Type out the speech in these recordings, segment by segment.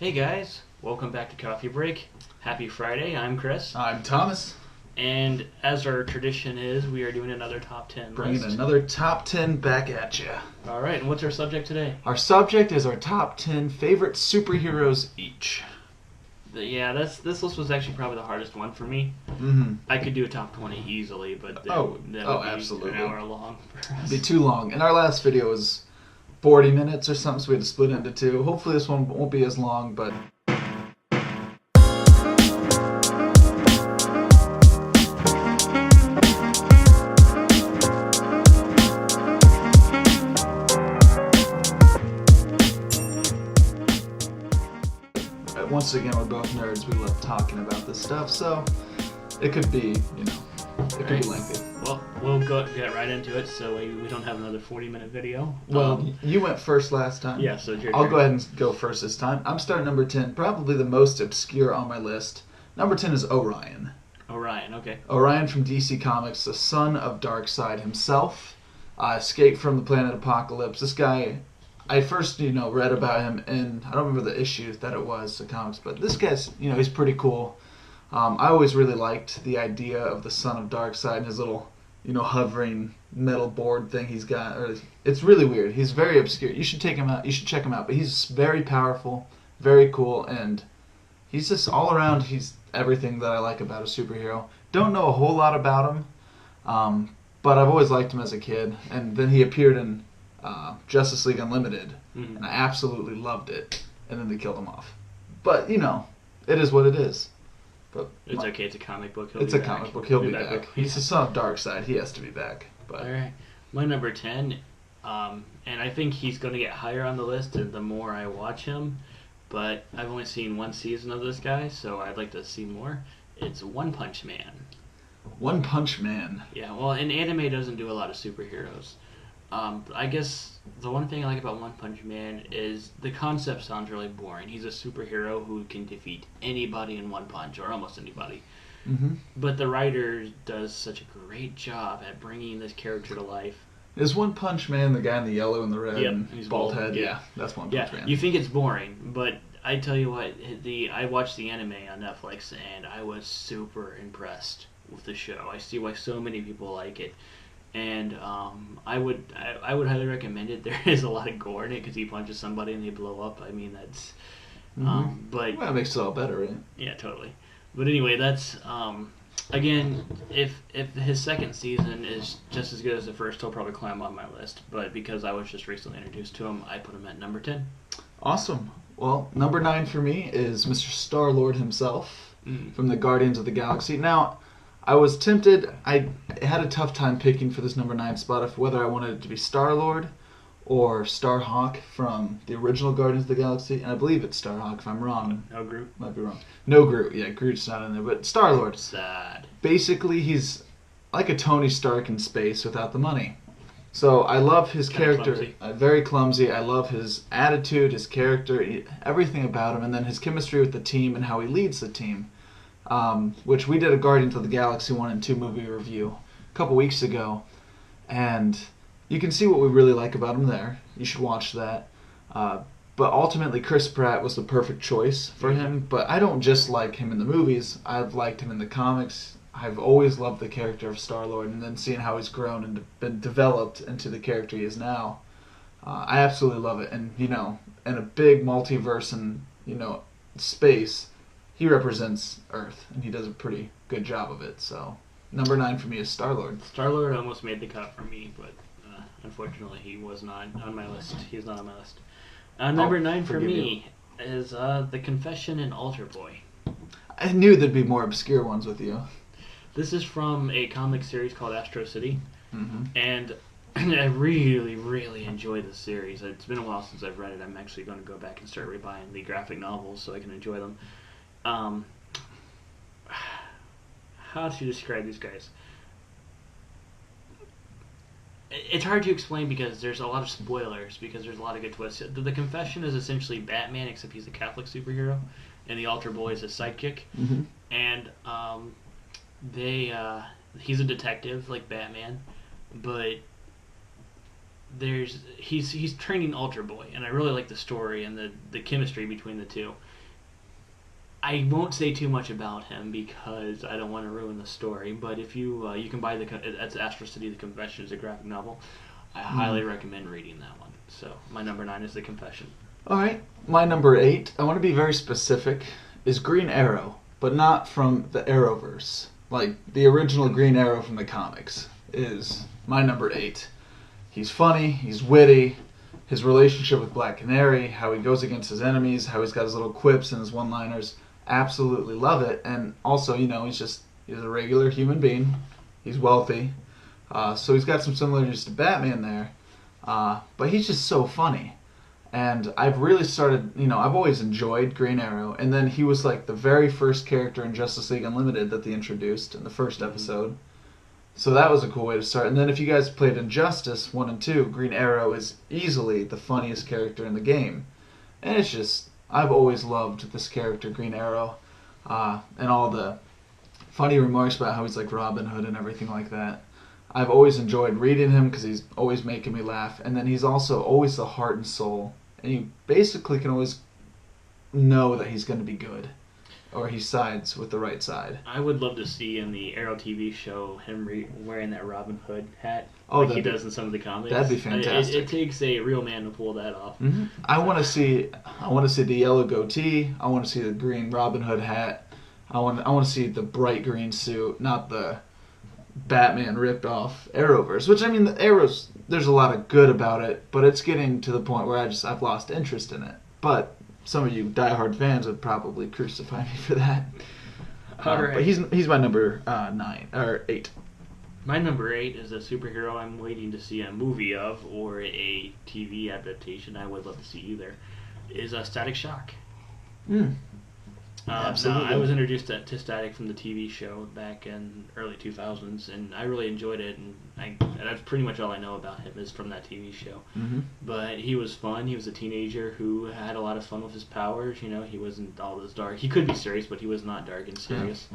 Hey guys, welcome back to Coffee Break. Happy Friday, I'm Chris. I'm Thomas. And as our tradition is, we are doing another top 10 Bringing list. another top 10 back at you. Alright, and what's our subject today? Our subject is our top 10 favorite superheroes each. This list was actually probably the hardest one for me. Mm-hmm. I could do a top 20 easily, but that would be absolutely. an hour long for us. It'd be too long. And our last video was 40 minutes or something, so we had to split it into two. Hopefully this one won't be as long, but... Once again, we're both nerds. We love talking about this stuff, so it could be, it could be lengthy. Well, we'll get right into it so we don't have another 40-minute video. Well, you went first last time. Yeah, so it's your I'll turn. go ahead and go first this time. I'm starting number 10, probably the most obscure on my list. Number 10 is Orion. Orion, okay. Orion from DC Comics, the son of Darkseid himself, escaped from the planet Apocalypse. This guy... I first, read about him in, I don't remember the issue that it was, the comics, but this guy's, he's pretty cool. I always really liked the idea of the son of Darkseid and his little, hovering metal board thing he's got. It's really weird. He's very obscure. You should check him out, but he's very powerful, very cool, and he's just all around, he's everything that I like about a superhero. Don't know a whole lot about him, but I've always liked him as a kid, and then he appeared in Justice League Unlimited, and I absolutely loved it, and then they killed him off. But, it is what it is. But it's okay, it's a comic book. It's a comic book, he'll be back. He's the son of Darkseid, he has to be back. But. Alright, my number 10, and I think he's going to get higher on the list the more I watch him, but I've only seen one season of this guy, so I'd like to see more. It's One Punch Man. One Punch Man? Yeah, well, and anime doesn't do a lot of superheroes. I guess the one thing I like about One Punch Man is the concept sounds really boring. He's a superhero who can defeat anybody in one punch, or almost anybody. Mm-hmm. But the writer does such a great job at bringing this character to life. Is One Punch Man the guy in the yellow and the red and he's bald bald. head? Yeah, that's One Punch Man. You think it's boring, but I tell you what, I watched the anime on Netflix, and I was super impressed with the show. I see why so many people like it. And I would highly recommend it. There is a lot of gore in it because he punches somebody and they blow up. I mean, that's but well, that makes it all better, right? Yeah, totally. But anyway, that's again, if his second season is just as good as the first, he'll probably climb on my list. But because I was just recently introduced to him, I put him at number 10. Awesome. Well, number 9 for me is Mr. Star-Lord himself from the Guardians of the Galaxy. Now, I was tempted. I had a tough time picking for this number 9 spot of whether I wanted it to be Star-Lord or Starhawk from the original Guardians of the Galaxy, and I believe it's Starhawk. If I'm wrong, No Groot. Might be wrong. No Groot. Yeah, Groot's not in there, but Star-Lord. Sad. Basically, he's like a Tony Stark in space without the money. So I love his character. Clumsy. Very clumsy. I love his attitude, his character, everything about him, and then his chemistry with the team and how he leads the team. Which we did a Guardians of the Galaxy 1 and 2 movie review a couple weeks ago, and you can see what we really like about him there. You should watch that. But ultimately, Chris Pratt was the perfect choice for him, but I don't just like him in the movies. I've liked him in the comics. I've always loved the character of Star-Lord, and then seeing how he's grown and been developed into the character he is now, I absolutely love it. And, in a big multiverse and, space, he represents Earth, and he does a pretty good job of it. So, number 9 for me is Star-Lord. Star-Lord almost made the cut for me, but unfortunately he was not on my list. He's not on my list. Number 9 for me is The Confession and Altar Boy. I knew there'd be more obscure ones with you. This is from a comic series called Astro City, Mm-hmm. and I really, really enjoy this series. It's been a while since I've read it. I'm actually going to go back and start rebuying the graphic novels so I can enjoy them. How to describe these guys? It's hard to explain because there's a lot of spoilers, because there's a lot of good twists. The Confession is essentially Batman, except he's a Catholic superhero, and the Altar Boy is his sidekick. Mm-hmm. And he's a detective like Batman, but he's training Ultra Boy, and I really like the story and the chemistry between the two. I won't say too much about him because I don't want to ruin the story. But if you can buy that's Astro City: The Confession is a graphic novel. I highly recommend reading that one. So my number 9 is The Confession. All right, my number 8. I want to be very specific. Is Green Arrow, but not from the Arrowverse. Like the original Green Arrow from the comics is my number 8. He's funny. He's witty. His relationship with Black Canary, how he goes against his enemies, how he's got his little quips and his one-liners. Absolutely love it. And also, he's a regular human being. He's wealthy. So he's got some similarities to Batman there. But he's just so funny. And I've really started, I've always enjoyed Green Arrow. And then he was like the very first character in Justice League Unlimited that they introduced in the first episode. So that was a cool way to start. And then if you guys played Injustice 1 and 2, Green Arrow is easily the funniest character in the game. And it's just, I've always loved this character, Green Arrow, and all the funny remarks about how he's like Robin Hood and everything like that. I've always enjoyed reading him because he's always making me laugh. And then he's also always the heart and soul. And you basically can always know that he's going to be good. Or he sides with the right side. I would love to see in the Arrow TV show him wearing that Robin Hood hat like he does in some of the comics. That'd be fantastic. It takes a real man to pull that off. Mm-hmm. I want to see the yellow goatee. I want to see the green Robin Hood hat. I want to see the bright green suit, not the Batman ripped off Arrowverse. Which, I mean, the Arrows, there's a lot of good about it, but it's getting to the point where I've lost interest in it. But some of you diehard fans would probably crucify me for that. All right. But he's my number 9 or 8. My number 8 is a superhero I'm waiting to see a movie of or a TV adaptation. I would love to see either. Is Static Shock. Absolutely. I was introduced to Static from the TV show back in early 2000s, and I really enjoyed it. And that's pretty much all I know about him is from that TV show. Mm-hmm. But he was fun. He was a teenager who had a lot of fun with his powers. He wasn't all this dark. He could be serious, but he was not dark and serious.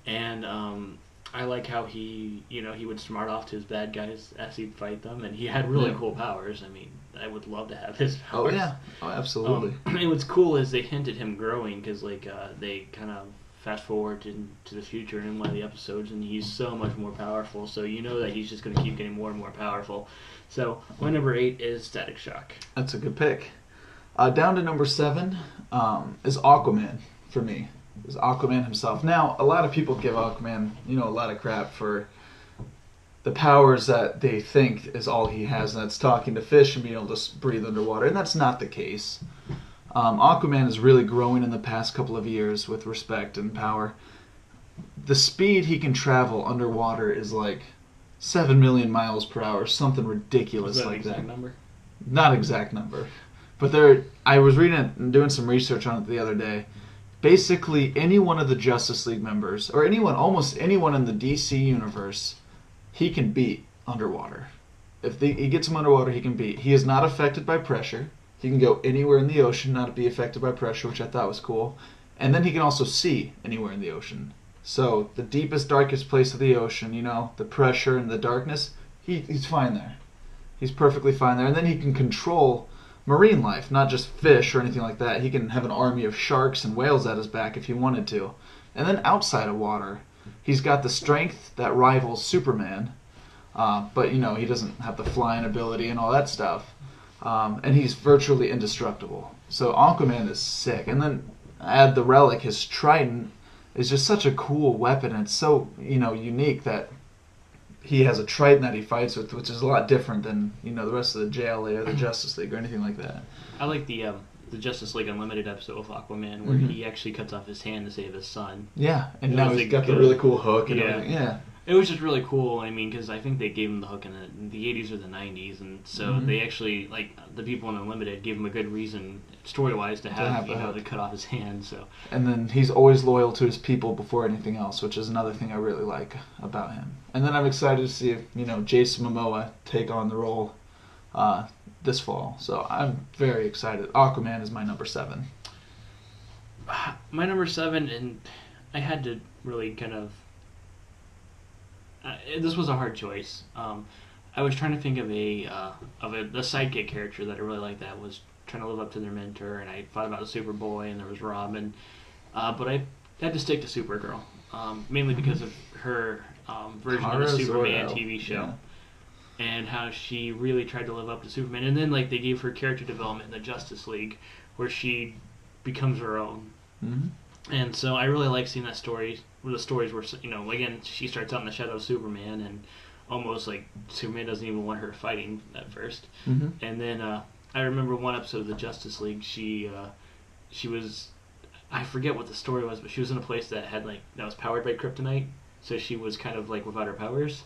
Yeah. And I like how he would smart off to his bad guys as he'd fight them, and he had really cool powers. I mean, I would love to have his powers. Oh yeah, absolutely. And what's cool is they hinted him growing because they kind of fast forward into the future in one of the episodes, and he's so much more powerful. So you know that he's just going to keep getting more and more powerful. So my number 8 is Static Shock. That's a good pick. Down to number 7 is Aquaman for me. Is Aquaman himself. Now, a lot of people give Aquaman, a lot of crap for the powers that they think is all he has, and that's talking to fish and being able to breathe underwater, and that's not the case. Aquaman is really growing in the past couple of years with respect and power. The speed he can travel underwater is like 7 million miles per hour, something ridiculous is that like an exact that. Number? Not exact number. But I was reading it and doing some research on it the other day. Basically, any one of the Justice League members, or almost anyone in the DC universe, he can beat underwater. If he gets him underwater, he can beat. He is not affected by pressure. He can go anywhere in the ocean, not be affected by pressure, which I thought was cool. And then he can also see anywhere in the ocean. So the deepest, darkest place of the ocean, the pressure and the darkness, he's fine there. He's perfectly fine there. And then he can control marine life, not just fish or anything like that. He can have an army of sharks and whales at his back if he wanted to. And then outside of water, he's got the strength that rivals Superman, but he doesn't have the flying ability and all that stuff. And he's virtually indestructible. So Aquaman is sick. And then add the relic, his trident is just such a cool weapon. It's so unique that he has a trident that he fights with, which is a lot different than the rest of the JLA or the Justice League or anything like that. I like the Justice League Unlimited episode of Aquaman where he actually cuts off his hand to save his son. Yeah, and now he's got the really cool hook and everything. Yeah. It was just really cool. I mean, because I think they gave him the hook in the 80s or the 90s, and so they actually, the people in Unlimited gave him a good reason, story-wise, to have to cut off his hand. So. And then he's always loyal to his people before anything else, which is another thing I really like about him. And then I'm excited to see Jason Momoa take on the role this fall. So I'm very excited. Aquaman is my number 7. My number 7, and I had to really kind of... this was a hard choice. I was trying to think of a sidekick character that I really liked that was trying to live up to their mentor, and I thought about Superboy, and there was Robin, but I had to stick to Supergirl, mainly because of her version of the Superman TV show, and how she really tried to live up to Superman, and then like they gave her character development in the Justice League, where she becomes her own. Mm-hmm. And so I really like seeing that story, where the stories where, again, she starts out in the shadow of Superman, and almost like Superman doesn't even want her fighting at first. Mm-hmm. And then I remember one episode of the Justice League, she was, I forget what the story was, but she was in a place that was powered by kryptonite, so she was kind of like without her powers,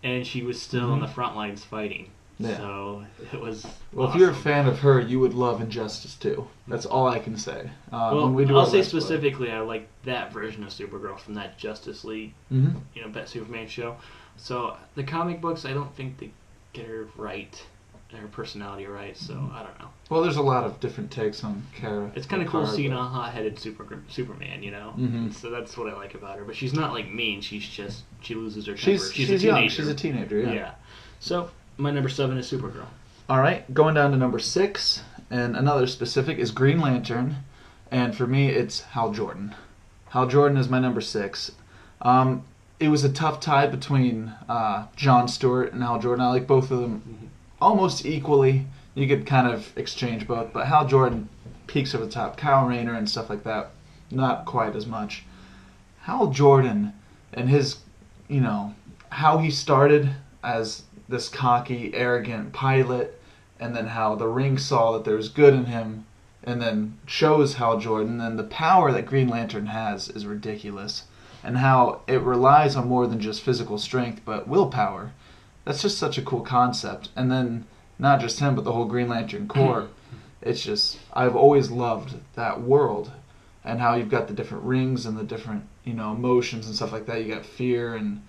and she was still on the front lines fighting. Yeah. So it was well. Awesome. If you're a fan of her, you would love Injustice too. That's all I can say. I'll say specifically, I like that version of Supergirl from that Justice League, Bet Superman show. So the comic books, I don't think they get her right, her personality right. So I don't know. Well, there's a lot of different takes on Kara. It's kind of cool seeing a hot-headed Superman, Mm-hmm. So that's what I like about her. But she's not like mean. She loses her temper. She's a teenager. Young. She's a teenager. Yeah. So. My number 7 is Supergirl. All right, going down to number 6, and another specific is Green Lantern, and for me it's Hal Jordan. Hal Jordan is my number 6. It was a tough tie between Jon Stewart and Hal Jordan. I like both of them almost equally. You could kind of exchange both, but Hal Jordan peaks over the top. Kyle Rayner and stuff like that, not quite as much. Hal Jordan and his, how he started as this cocky, arrogant pilot, and then how the Ring saw that there was good in him, and then chose Hal Jordan, and the power that Green Lantern has is ridiculous, and how it relies on more than just physical strength, but willpower. That's just such a cool concept. And then, not just him, but the whole Green Lantern Corps. It's just, I've always loved that world, and how you've got the different rings and the different, emotions and stuff like that. You got fear and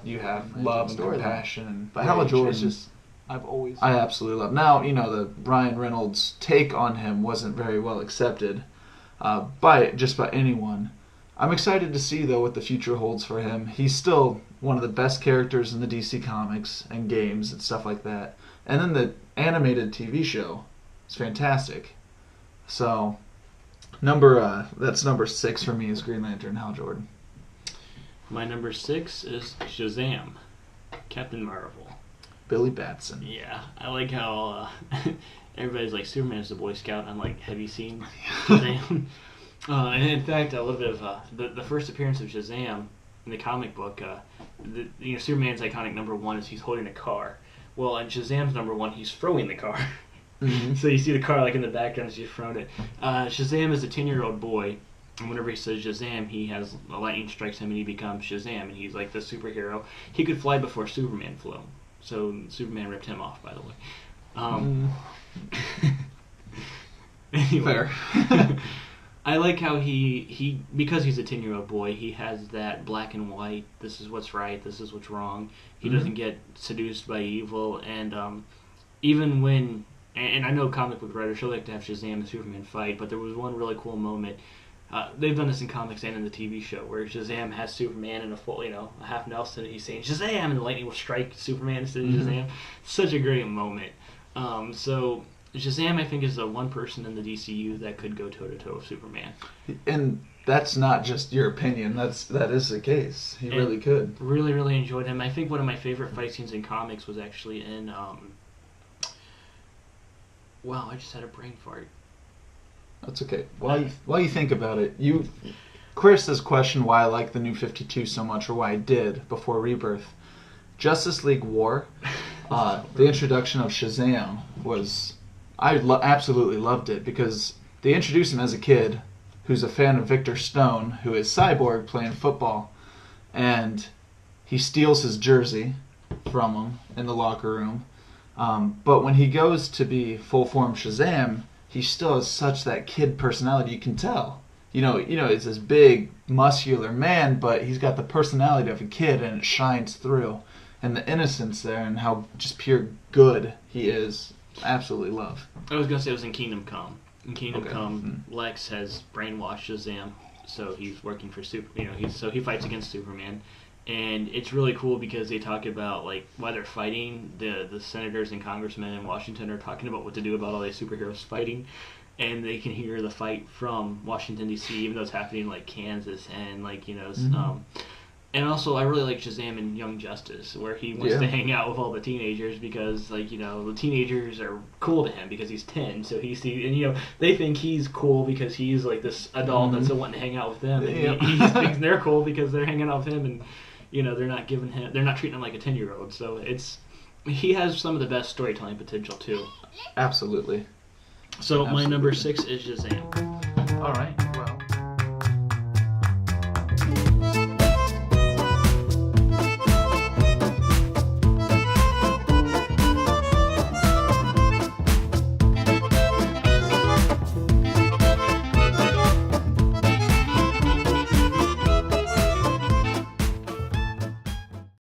you have love and compassion. But Hal Jordan, I absolutely love. Now, the Ryan Reynolds take on him wasn't very well accepted by anyone. I'm excited to see, though, what the future holds for him. He's still one of the best characters in the DC Comics and games and stuff like that. And then the animated TV show is fantastic. So, that's number 6 for me is Green Lantern, Hal Jordan. My number 6 is Shazam, Captain Marvel. Billy Batson. Yeah, I like how everybody's like, Superman's the Boy Scout. I'm like, have you seen Shazam? And in fact, a little bit of the first appearance of Shazam in the comic book, Superman's iconic number 1 is he's holding a car. Well, in Shazam's number 1, he's throwing the car. Mm-hmm. So you see the car like in the background as he's throwing it. Shazam is a 10-year-old boy. And whenever he says Shazam, he has a lightning strikes him and he becomes Shazam, and he's like the superhero. He could fly before Superman flew, so Superman ripped him off, by the way. Anyway, fair. I like how he because he's a 10-year-old boy, he has that black and white. This is what's right. This is what's wrong. He doesn't get seduced by evil, and even when and I know comic book writers should like to have Shazam and Superman fight, but there was one really cool moment. They've done this in comics and in the TV show, where Shazam has Superman in a full, a half Nelson, and he's saying Shazam, and the lightning will strike Superman instead of Shazam. Such a great moment. So Shazam, I think, is the one person in the DCU that could go toe to toe with Superman. And that's not just your opinion. That is the case. He really could. Really, really enjoyed him. I think one of my favorite fight scenes in comics was actually in. Wow, I just had a brain fart. That's okay. While you think about it, Chris's question why I like the New 52 so much, or why I did before Rebirth. Justice League War, the introduction of Shazam was, I absolutely loved it, because they introduced him as a kid who's a fan of Victor Stone, who is Cyborg playing football, and he steals his jersey from him in the locker room. But when he goes to be full-form Shazam, he still has such that kid personality. You can tell. It's this big, muscular man, but he's got the personality of a kid, and it shines through. And the innocence there, and how just pure good he is, absolutely love. I was gonna say it was in Kingdom Come. In Kingdom Come, Lex has brainwashed Shazam, so he's working for he fights against Superman, And it's really cool because they talk about like why they're fighting. The senators and congressmen in Washington are talking about what to do about all these superheroes fighting, and they can hear the fight from Washington D.C. even though it's happening in like Kansas and like and also I really like Shazam in Young Justice where he wants to hang out with all the teenagers because like the teenagers are cool to him because he's 10, so he sees and they think he's cool because he's like this adult that's wanting to hang out with them, and he thinks they're cool because they're hanging out with him, and they're not treating him like a 10-year-old. So he has some of the best storytelling potential too. Absolutely. So my number 6 is Shazam. All right.